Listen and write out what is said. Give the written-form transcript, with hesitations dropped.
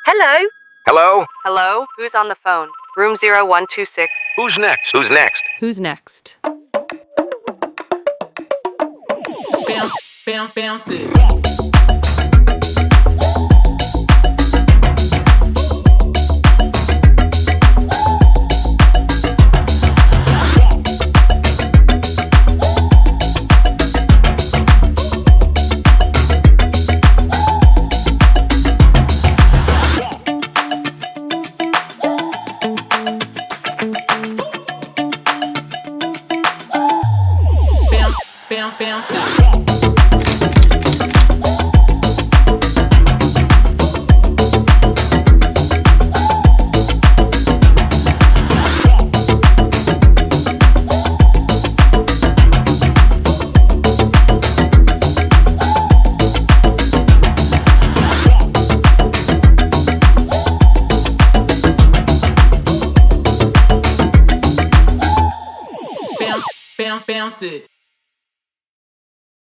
Hello? Hello? Hello? Who's on the phone? Room 0126. Who's next? Who's next? Who's next? Bounce it. Bounce it. Bounce it.